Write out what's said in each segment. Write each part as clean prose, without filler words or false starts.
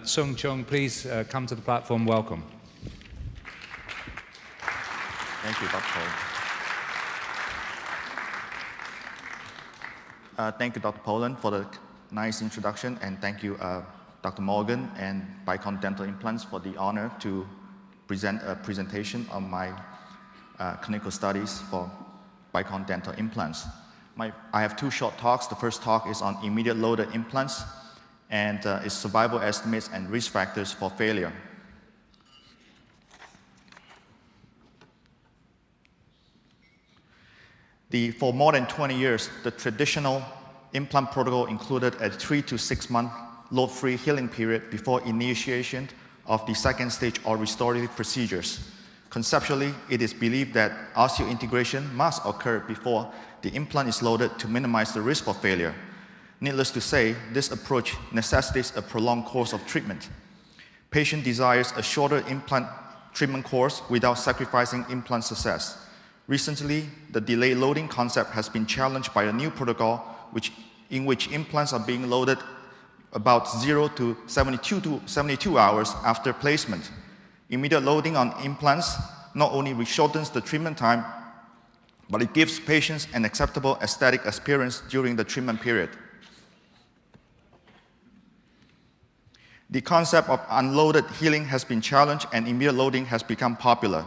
Sung Chung, please come to the platform. Welcome. Thank you, Dr. Poland. Thank you, Dr. Poland, for the nice introduction, and thank you, Dr. Morgan and Bicon Dental Implants, for the honor to present a presentation on my clinical studies for Bicon Dental Implants. I have two short talks. The first talk is on immediate loaded implants and its survival estimates and risk factors for failure. For more than 20 years, the traditional implant protocol included a 3 to 6 month load-free healing period before initiation of the second stage or restorative procedures. Conceptually, it is believed that osseointegration must occur before the implant is loaded to minimize the risk of failure. Needless to say, this approach necessitates a prolonged course of treatment. Patient desires a shorter implant treatment course without sacrificing implant success. Recently, the delayed loading concept has been challenged by a new protocol in which implants are being loaded about 0 to 72 hours after placement. Immediate loading on implants not only shortens the treatment time, but it gives patients an acceptable aesthetic experience during the treatment period. The concept of unloaded healing has been challenged and immediate loading has become popular.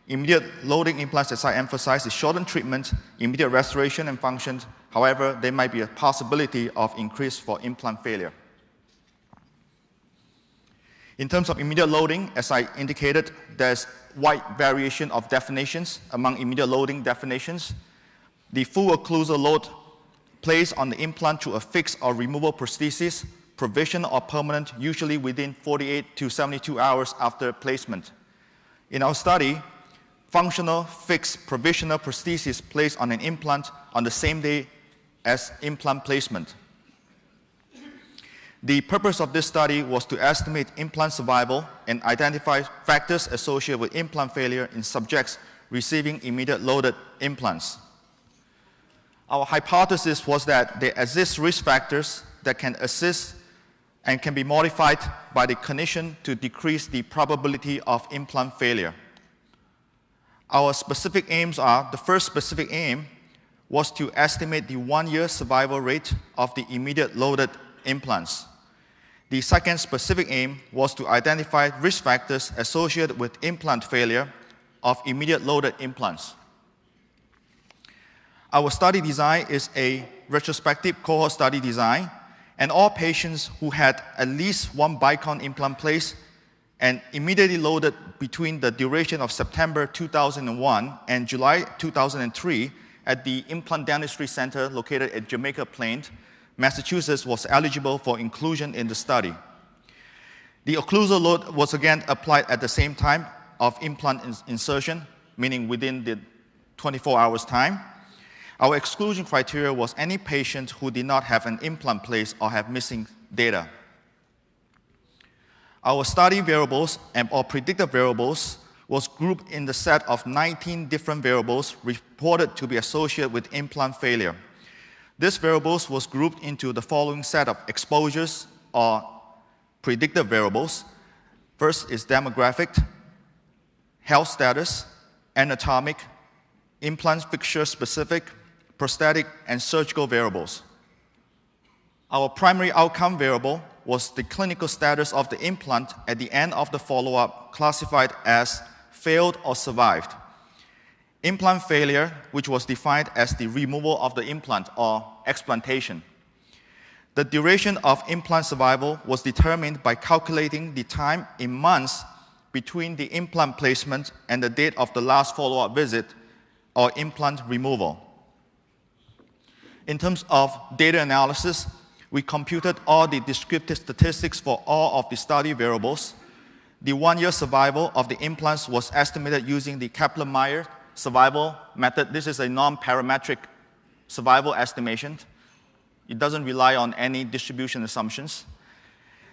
Immediate loading implants, as I emphasized, is shortened treatment, immediate restoration and function. However, there might be a possibility of increase for implant failure. In terms of immediate loading, as I indicated, there's wide variation of definitions among immediate loading definitions. The full occlusal load placed on the implant through a fixed or removable prosthesis, provisional or permanent, usually within 48 to 72 hours after placement. In our study, functional fixed provisional prosthesis placed on an implant on the same day as implant placement. The purpose of this study was to estimate implant survival and identify factors associated with implant failure in subjects receiving immediate loaded implants. Our hypothesis was that there exist risk factors that can assist and can be modified by the clinician to decrease the probability of implant failure. Our specific aims are, the first specific aim was to estimate the 1-year survival rate of the immediate loaded implants. The second specific aim was to identify risk factors associated with implant failure of immediate loaded implants. Our study design is a retrospective cohort study design, and all patients who had at least one Bicon implant placed and immediately loaded between the duration of September 2001 and July 2003 at the Implant Dentistry Center located at Jamaica Plain, Massachusetts, was eligible for inclusion in the study. The occlusal load was again applied at the same time of implant insertion, meaning within the 24 hours time. Our exclusion criteria was any patient who did not have an implant placed or have missing data. Our study variables or predictive variables was grouped in the set of 19 different variables reported to be associated with implant failure. These variables was grouped into the following set of exposures or predictive variables. First is demographic, health status, anatomic, implant fixture specific, prosthetic, and surgical variables. Our primary outcome variable was the clinical status of the implant at the end of the follow-up, classified as failed or survived. Implant failure, which was defined as the removal of the implant or explantation. The duration of implant survival was determined by calculating the time in months between the implant placement and the date of the last follow-up visit or implant removal. In terms of data analysis, we computed all the descriptive statistics for all of the study variables. The 1-year survival of the implants was estimated using the Kaplan-Meier survival method. This is a non-parametric survival estimation. It doesn't rely on any distribution assumptions.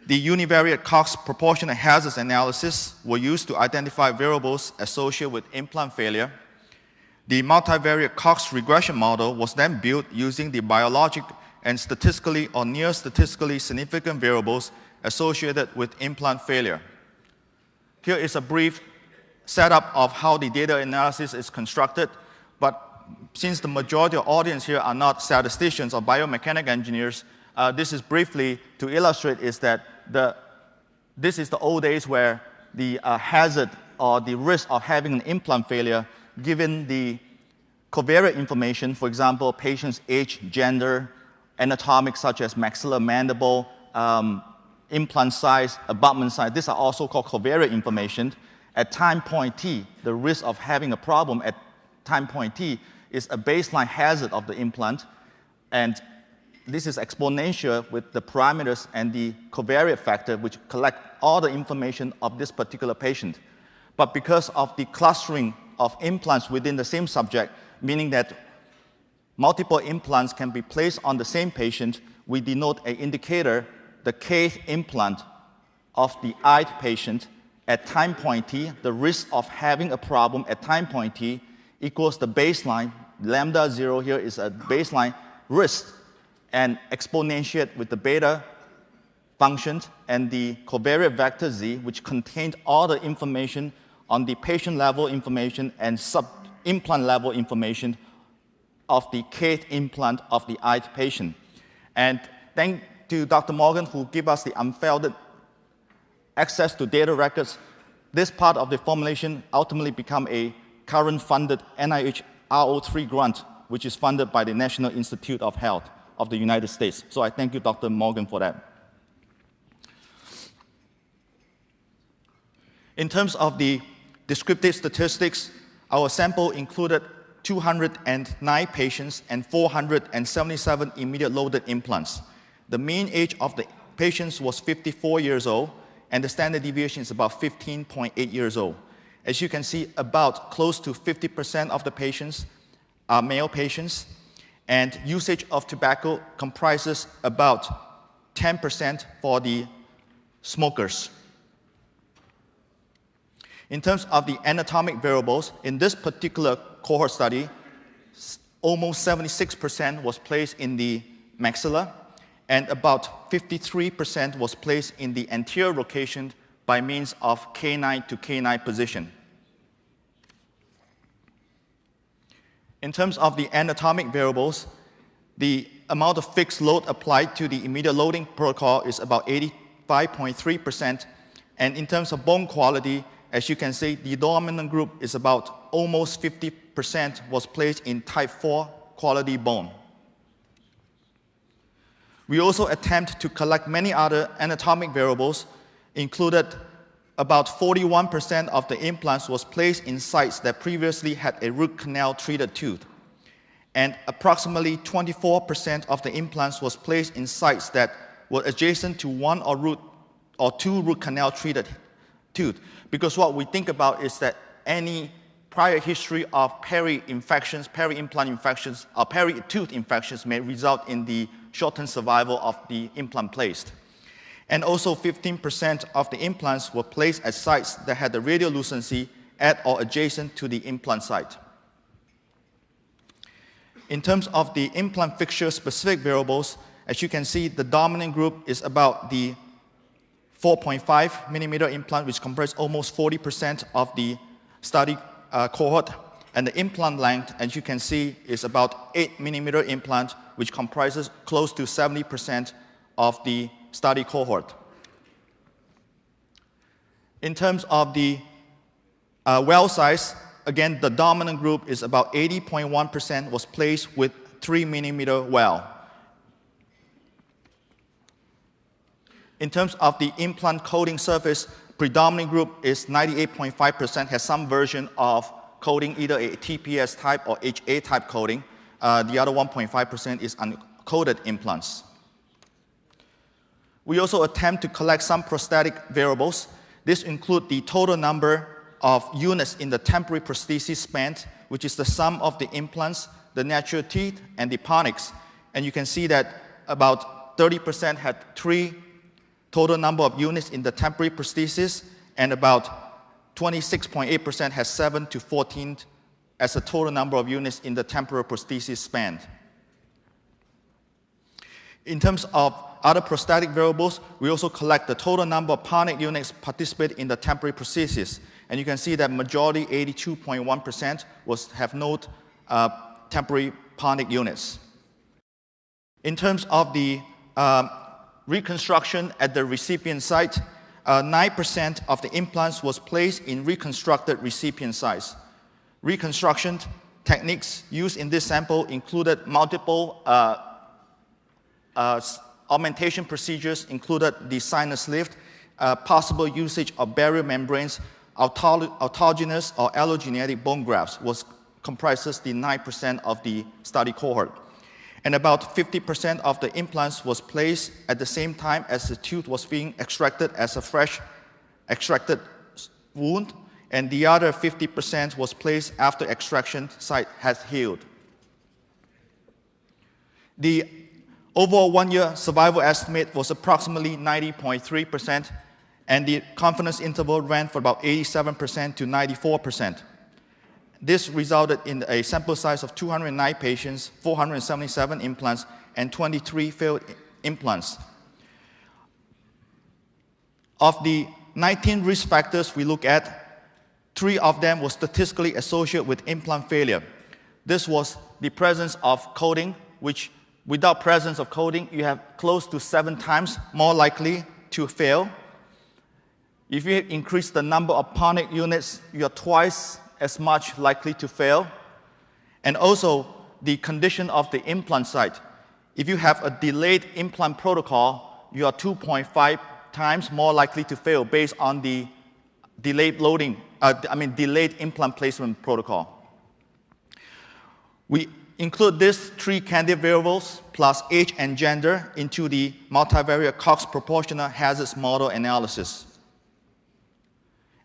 The univariate Cox proportional hazards analysis were used to identify variables associated with implant failure. The multivariate Cox regression model was then built using the biologic and statistically or near statistically significant variables associated with implant failure. Here is a brief setup of how the data analysis is constructed, but since the majority of audience here are not statisticians or biomechanical engineers, this is briefly to illustrate is that this is the old days where the hazard or the risk of having an implant failure, given the covariate information, for example, patient's age, gender, anatomic such as maxilla, mandible, implant size, abutment size, these are also called covariate information. At time point t, the risk of having a problem at time point t is a baseline hazard of the implant, and this is exponential with the parameters and the covariate factor, which collect all the information of this particular patient. But because of the clustering of implants within the same subject, meaning that multiple implants can be placed on the same patient, we denote an indicator, the kth implant of the ith patient at time point t. The risk of having a problem at time point t equals the baseline. Lambda 0 here is a baseline risk, and exponentiate with the beta functions and the covariate vector z, which contains all the information on the patient level information and sub-implant level information of the kth implant of the ith patient. And thank to Dr. Morgan, who gave us the unfettered access to data records. This part of the formulation ultimately become a current funded NIH RO3 grant, which is funded by the National Institute of Health of the United States. So I thank you, Dr. Morgan, for that. In terms of the descriptive statistics, our sample included 209 patients and 477 immediate loaded implants. The mean age of the patients was 54 years old, and the standard deviation is about 15.8 years old. As you can see, about close to 50% of the patients are male patients, and usage of tobacco comprises about 10% for the smokers. In terms of the anatomic variables, in this particular cohort study, almost 76% was placed in the maxilla, and about 53% was placed in the anterior location by means of canine to canine position. In terms of the anatomic variables, the amount of fixed load applied to the immediate loading protocol is about 85.3%, and in terms of bone quality, as you can see, the dominant group is about almost 50% was placed in type 4 quality bone. We also attempt to collect many other anatomic variables, included about 41% of the implants was placed in sites that previously had a root canal treated tooth, and approximately 24% of the implants was placed in sites that were adjacent to one or two root canal treated tooth. Because what we think about is that any prior history of peri-infections, peri-implant infections, or peri-tooth infections may result in the shortened survival of the implant placed. And also 15% of the implants were placed at sites that had the radiolucency at or adjacent to the implant site. In terms of the implant fixture specific variables, as you can see, the dominant group is about the 4.5 millimeter implant, which comprises almost 40% of the study cohort. And the implant length, as you can see, is about 8 millimeter implant, which comprises close to 70% of the study cohort. In terms of the well size, again, the dominant group is about 80.1% was placed with 3 millimeter well. In terms of the implant coating surface, predominant group is 98.5%, has some version of coating, either a TPS type or HA type coating. The other 1.5% is uncoated implants. We also attempt to collect some prosthetic variables. This includes the total number of units in the temporary prosthesis span, which is the sum of the implants, the natural teeth, and the ponics. And you can see that about 30% had 3 total number of units in the temporary prosthesis, and about 26.8% has 7 to 14 as a total number of units in the temporal prosthesis span. In terms of other prosthetic variables, we also collect the total number of Parnic units participate in the temporary prosthesis. And you can see that majority, 82.1%, have no temporary Parnic units. In terms of the reconstruction at the recipient site, 9% of the implants was placed in reconstructed recipient sites. Reconstruction techniques used in this sample included multiple augmentation procedures, included the sinus lift, possible usage of barrier membranes, autogenous or allogeneic bone grafts comprises the 9% of the study cohort. And about 50% of the implants was placed at the same time as the tooth was being extracted as a fresh extracted wound, and the other 50% was placed after extraction site has healed. The overall one-year survival estimate was approximately 90.3%, and the confidence interval ran for about 87% to 94%. This resulted in a sample size of 209 patients, 477 implants, and 23 failed implants. Of the 19 risk factors we look at, 3 of them were statistically associated with implant failure. This was the presence of coating, which without presence of coating, you have close to 7 times more likely to fail. If you increase the number of Parnic units, you are twice as much likely to fail. And also, the condition of the implant site. If you have a delayed implant protocol, you are 2.5 times more likely to fail based on the delayed implant placement protocol. We include these 3 candidate variables plus age and gender into the multivariate Cox proportional hazards model analysis.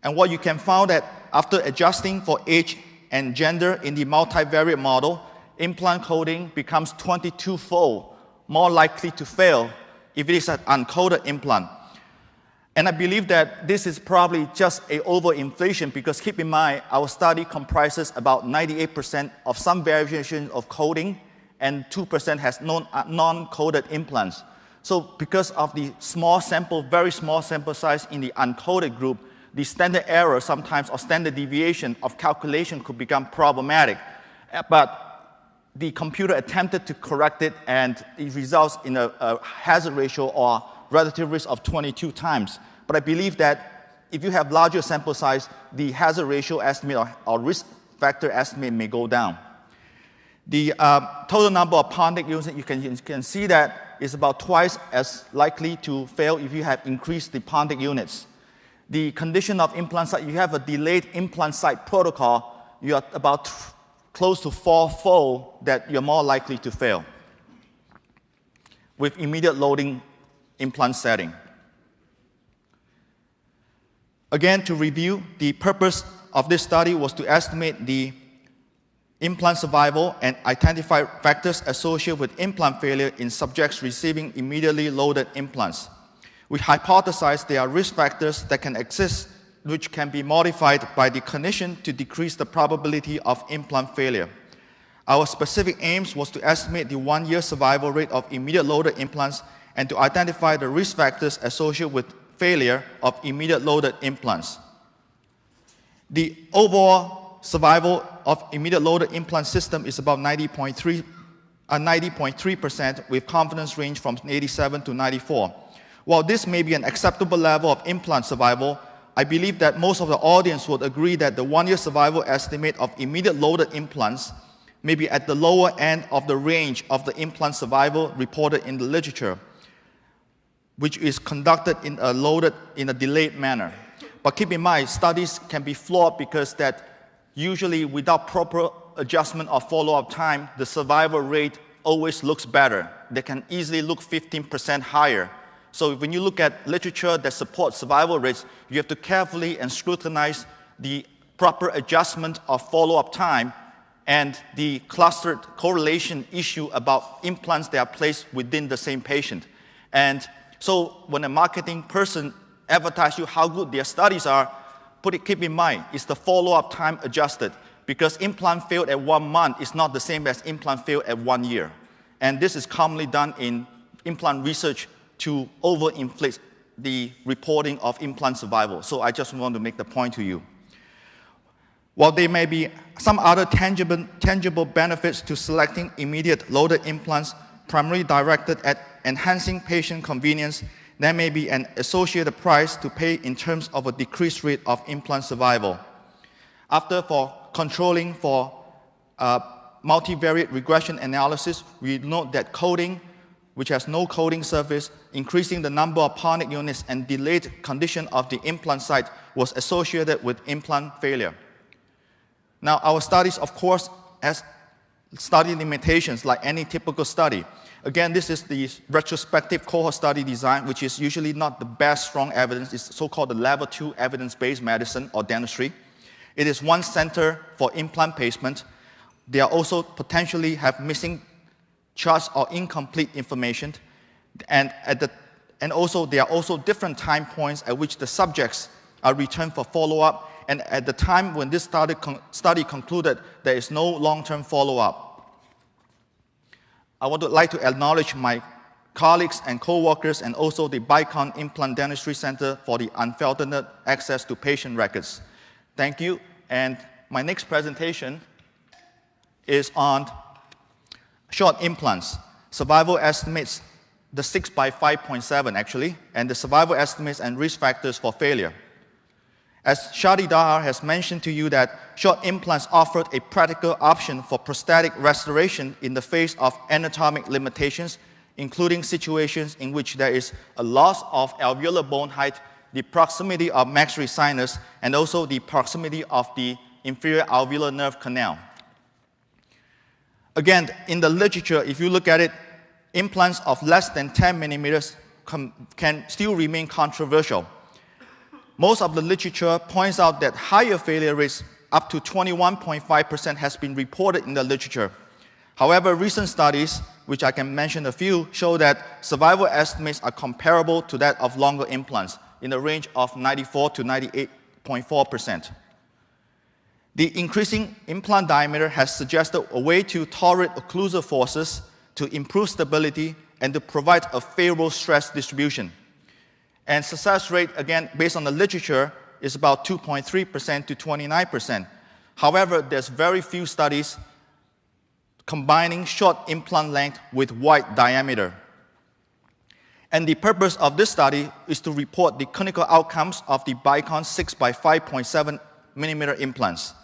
And what you can find that after adjusting for age and gender in the multivariate model, implant coating becomes 22-fold more likely to fail if it is an uncoated implant. And I believe that this is probably just an overinflation because keep in mind, our study comprises about 98% of some variation of coating and 2% has non-coated implants. So because of the small sample, very small sample size in the uncoated group, the standard error sometimes or standard deviation of calculation could become problematic. But the computer attempted to correct it and it results in a hazard ratio or relative risk of 22 times. But I believe that if you have larger sample size, the hazard ratio estimate or risk factor estimate may go down. The total number of Parnic units, you can see that is about twice as likely to fail if you have increased the Parnic units. The condition of implant site, you have a delayed implant site protocol, you are about close to 4-fold that you're more likely to fail with immediate loading implant setting. Again, to review, the purpose of this study was to estimate the implant survival and identify factors associated with implant failure in subjects receiving immediately loaded implants. We hypothesized there are risk factors that can exist which can be modified by the clinician to decrease the probability of implant failure. Our specific aims was to estimate the 1-year survival rate of immediate loaded implants and to identify the risk factors associated with failure of immediate loaded implants. The overall survival of immediate loaded implant system is about 90.3% with confidence range from 87 to 94. While this may be an acceptable level of implant survival, I believe that most of the audience would agree that the 1-year survival estimate of immediate loaded implants may be at the lower end of the range of the implant survival reported in the literature, which is conducted in a delayed manner. But keep in mind, studies can be flawed because that usually without proper adjustment or follow-up time, the survival rate always looks better. They can easily look 15% higher. So when you look at literature that supports survival rates, you have to carefully and scrutinize the proper adjustment of follow-up time and the clustered correlation issue about implants that are placed within the same patient. And so when a marketing person advertises you how good their studies are, keep in mind, it's the follow-up time adjusted because implant failed at 1 month is not the same as implant failed at 1 year. And this is commonly done in implant research to overinflate the reporting of implant survival. So I just want to make the point to you. While there may be some other tangible benefits to selecting immediate loaded implants primarily directed at enhancing patient convenience, there may be an associated price to pay in terms of a decreased rate of implant survival. For controlling for multivariate regression analysis, we note that coding, which has no coding surface, increasing the number of Parnick units and delayed condition of the implant site was associated with implant failure. Now, our studies, of course, has study limitations like any typical study. Again, this is the retrospective cohort study design, which is usually not the best strong evidence. It's so-called the level 2 evidence-based medicine or dentistry. It is one center for implant placement. They are also potentially have missing charts or incomplete information. And also, there are also different time points at which the subjects are returned for follow-up. And at the time when this study concluded, there is no long-term follow-up. I would like to acknowledge my colleagues and co-workers and also the Bicon Implant Dentistry Center for the unfiltered access to patient records. Thank you. And my next presentation is on short implants. Survival estimates, the 6x5.7 actually, and the survival estimates and risk factors for failure. As Schulte has mentioned to you that short implants offered a practical option for prosthetic restoration in the face of anatomic limitations, including situations in which there is a loss of alveolar bone height, the proximity of maxillary sinus, and also the proximity of the inferior alveolar nerve canal. Again, in the literature, if you look at it, implants of less than 10 millimeters can still remain controversial. Most of the literature points out that higher failure rates, up to 21.5%, has been reported in the literature. However, recent studies, which I can mention a few, show that survival estimates are comparable to that of longer implants, in the range of 94 to 98.4%. The increasing implant diameter has suggested a way to tolerate occlusal forces, to improve stability, and to provide a favorable stress distribution. And success rate, again, based on the literature, is about 2.3% to 29%. However, there's very few studies combining short implant length with wide diameter. And the purpose of this study is to report the clinical outcomes of the Bicon 6x5.7 millimeter implants.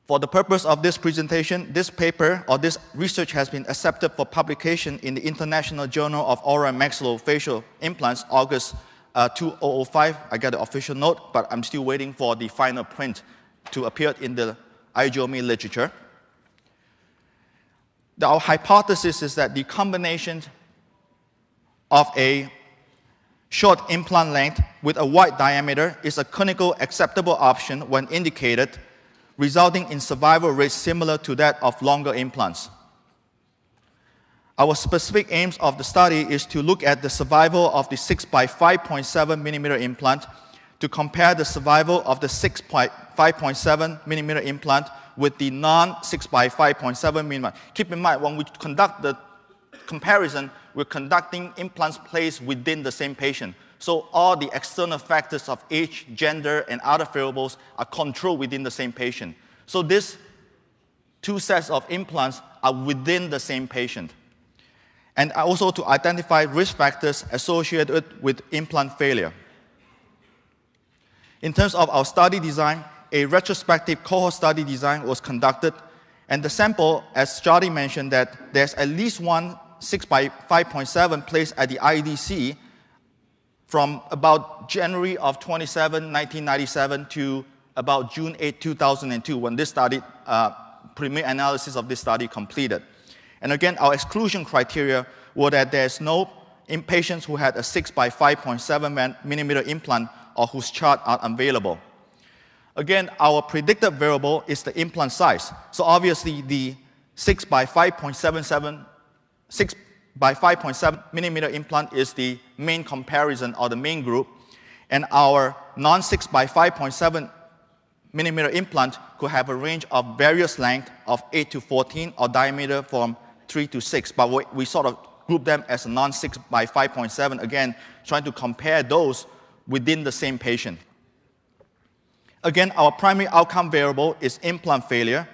For the purpose of this presentation, this paper or this research has been accepted for publication in the International Journal of Oral and Maxillofacial Implants, August 2005. I got the official note, but I'm still waiting for the final print to appear in the IJOMI literature. Our hypothesis is that the combination of a short implant length with a wide diameter is a clinical acceptable option when indicated, resulting in survival rates similar to that of longer implants. Our specific aims of the study is to look at the survival of the 6x5.7 millimeter implant to compare the survival of the 6x5.7 millimeter implant with the non-6x5.7 millimeter. Keep in mind, when we conduct the comparison, we're conducting implants placed within the same patient. So all the external factors of age, gender, and other variables are controlled within the same patient. So these two sets of implants are within the same patient. And also to identify risk factors associated with implant failure. In terms of our study design, a retrospective cohort study design was conducted, and the sample, as Schulte mentioned, that there's at least one 6x5.7 placed at the IDC from about January of 1997 to about June 8, 2002, when this study, preliminary analysis of this study completed. And again, our exclusion criteria were that there's no patients who had a 6x5.7 millimeter implant or whose chart are available. Again, our predictive variable is the implant size. So obviously, the 6x5.7 millimeter implant is the main comparison or the main group, and our non-6x5.7 millimeter implant could have a range of various length of 8 to 14 or diameter from 3 to 6, but we sort of group them as a non-6 by 5.7, again, trying to compare those within the same patient. Again, our primary outcome variable is implant failure,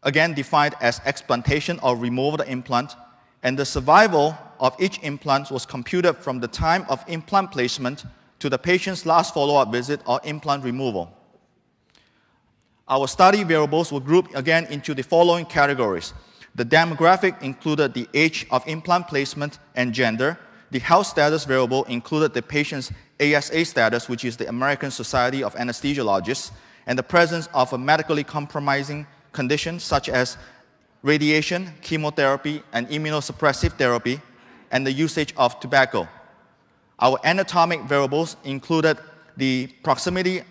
again defined as explantation or removal of the implant, and the survival of each implant was computed from the time of implant placement to the patient's last follow-up visit or implant removal. Our study variables were grouped again into the following categories. The demographic included the age of implant placement and gender. The health status variable included the patient's ASA status, which is the American Society of Anesthesiologists, and the presence of a medically compromising condition such as radiation, chemotherapy, and immunosuppressive therapy, and the usage of tobacco. Our anatomic variables included the proximity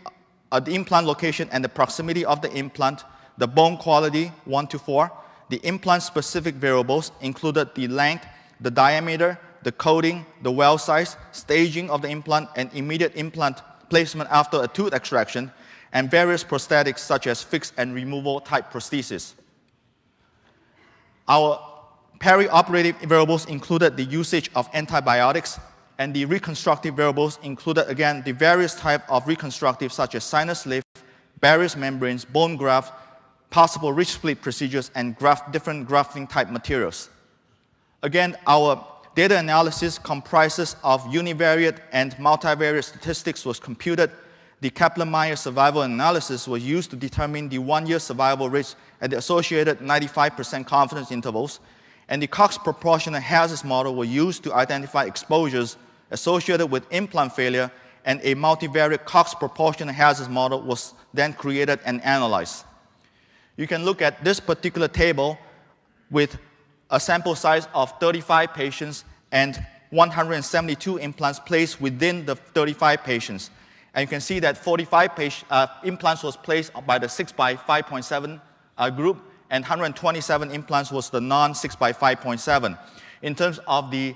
of the implant location and the proximity of the implant, the bone quality 1 to 4. The implant-specific variables included the length, the diameter, the coating, the well size, staging of the implant, and immediate implant placement after a tooth extraction, and various prosthetics such as fixed and removal type prosthesis. Our perioperative variables included the usage of antibiotics, and the reconstructive variables included, again, the various types of reconstructive such as sinus lift, barrier membranes, bone graft, possible ridge split procedures, and different grafting type materials. Again, our data analysis comprises of univariate and multivariate statistics was computed. The Kaplan-Meier survival analysis was used to determine the 1-year survival rates at the associated 95% confidence intervals, and the Cox proportional hazards model was used to identify exposures associated with implant failure, and a multivariate Cox proportional hazards model was then created and analyzed. You can look at this particular table with a sample size of 35 patients and 172 implants placed within the 35 patients. And you can see that 45 implants was placed by the 6 by 5.7 group, and 127 implants was the non-6 by 5.7. In terms of the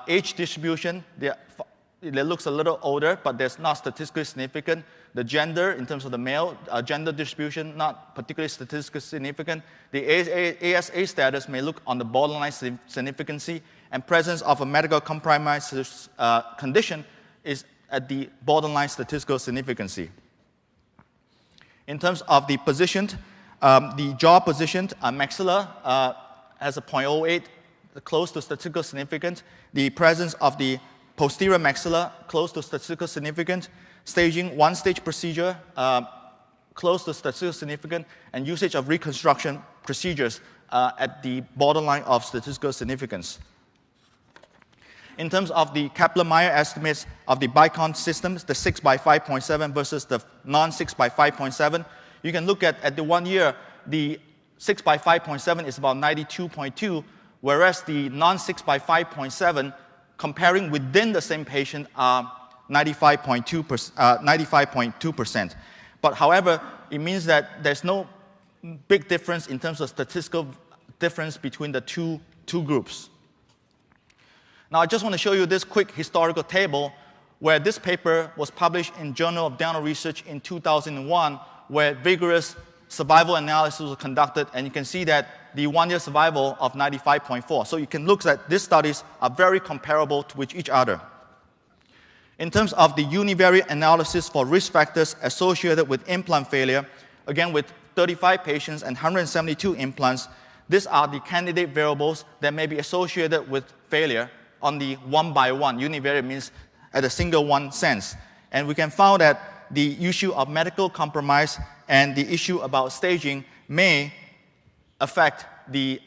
age distribution, it looks a little older, but that's not statistically significant. The gender, in terms of the male gender distribution, not particularly statistically significant. The ASA status may look on the borderline significance, and presence of a medical compromised condition is at the borderline statistical significance. In terms of the positioned, the jaw positioned maxilla has a 0.08, close to statistical significance. The presence of the posterior maxilla, close to statistical significance. Staging, one-stage procedure, close to statistical significance, and usage of reconstruction procedures at the borderline of statistical significance. In terms of the Kaplan-Meier estimates of the Bicon systems, the 6 by 5.7 versus the non-6 by 5.7, you can look at the 1 year, the 6 by 5.7 is about 92.2, whereas the non-6 by 5.7, comparing within the same patient, are 95.2%. But however, it means that there's no big difference in terms of statistical difference between the two groups. Now, I just want to show you this quick historical table where this paper was published in Journal of Dental Research in 2001, where vigorous survival analysis was conducted, and you can see that the 1-year survival of 95.4. So you can look at these studies are very comparable with each other. In terms of the univariate analysis for risk factors associated with implant failure, again with 35 patients and 172 implants, these are the candidate variables that may be associated with failure on the 1-by-1. Univariate means at a single one sense. And we can find that the issue of medical compromise and the issue about staging may affect the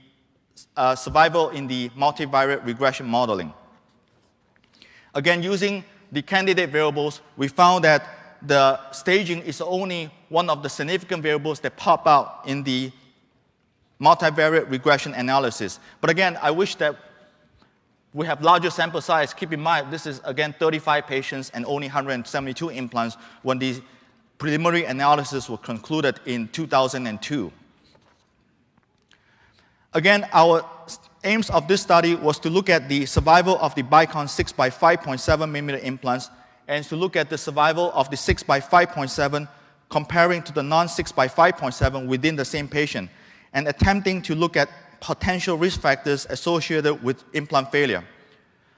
survival in the multivariate regression modeling. Again, using the candidate variables, we found that the staging is only one of the significant variables that pop out in the multivariate regression analysis. But again, I wish that we have larger sample size. Keep in mind, this is, again, 35 patients and only 172 implants when the preliminary analysis was concluded in 2002. Again, our aims of this study was to look at the survival of the Bicon 6 by 5.7 millimeter implants and to look at the survival of the 6 by 5.7 comparing to the non-6 by 5.7 within the same patient, and attempting to look at potential risk factors associated with implant failure.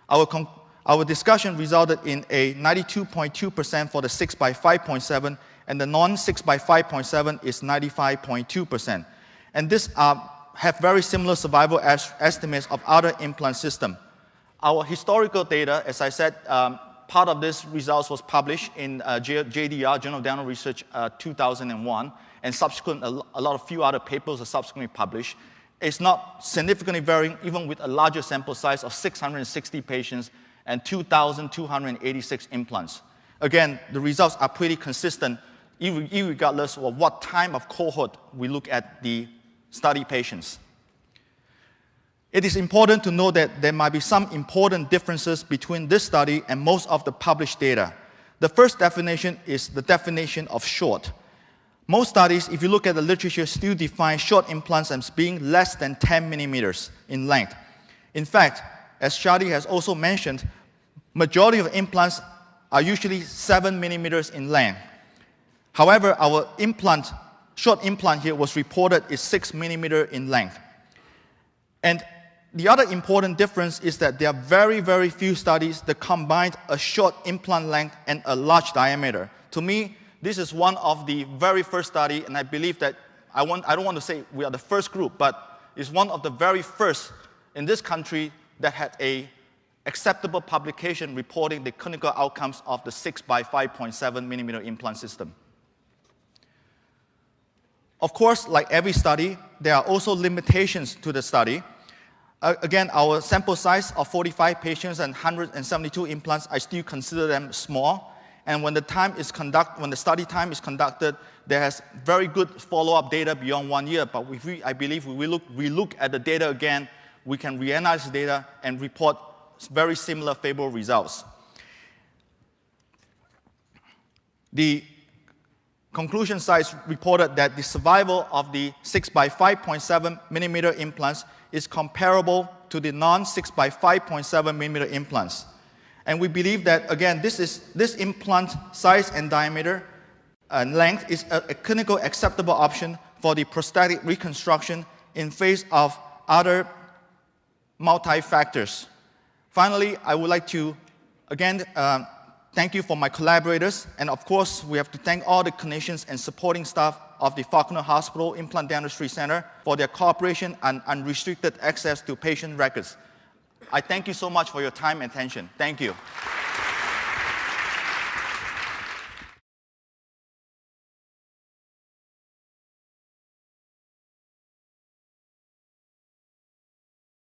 Our discussion resulted in a 92.2% for the 6 by 5.7, and the non-6 by 5.7 is 95.2%. And these have very similar survival estimates of other implant systems. Our historical data, as I said, part of this results was published in JDR, Journal of Dental Research, 2001, and subsequent, a lot of few other papers are subsequently published. It's not significantly varying, even with a larger sample size of 660 patients and 2,286 implants. Again, the results are pretty consistent, regardless of what time of cohort we look at the study patients. It is important to know that there might be some important differences between this study and most of the published data. The first definition is the definition of short. Most studies, if you look at the literature, still define short implants as being less than 10 millimeters in length. In fact, as Schulte has also mentioned, majority of implants are usually 7 millimeters in length. However, our short implant here was reported is 6 millimeters in length. And the other important difference is that there are very, very few studies that combine a short implant length and a large diameter. To me, this is one of the very first study, and I believe that I don't want to say we are the first group, but it's one of the very first in this country that had a acceptable publication reporting the clinical outcomes of the 6 by 5.7 millimeter implant system. Of course, like every study, there are also limitations to the study. Again, our sample size of 45 patients and 172 implants, I still consider them small. And when the study time is conducted, there has very good follow-up data beyond 1 year. But I believe we look at the data again, we can reanalyze the data and report very similar favorable results. The conclusion sites reported that the survival of the 6 by 5.7 millimeter implants is comparable to the non-6 by 5.7 millimeter implants. And we believe that, again, this implant size and diameter and length is a clinical acceptable option for the prosthetic reconstruction in face of other multi-factors. Finally, I would like to, again, thank you for my collaborators, and of course, we have to thank all the clinicians and supporting staff of the Faulkner Hospital Implant Dentistry Center for their cooperation and unrestricted access to patient records. I thank you so much for your time and attention. Thank you.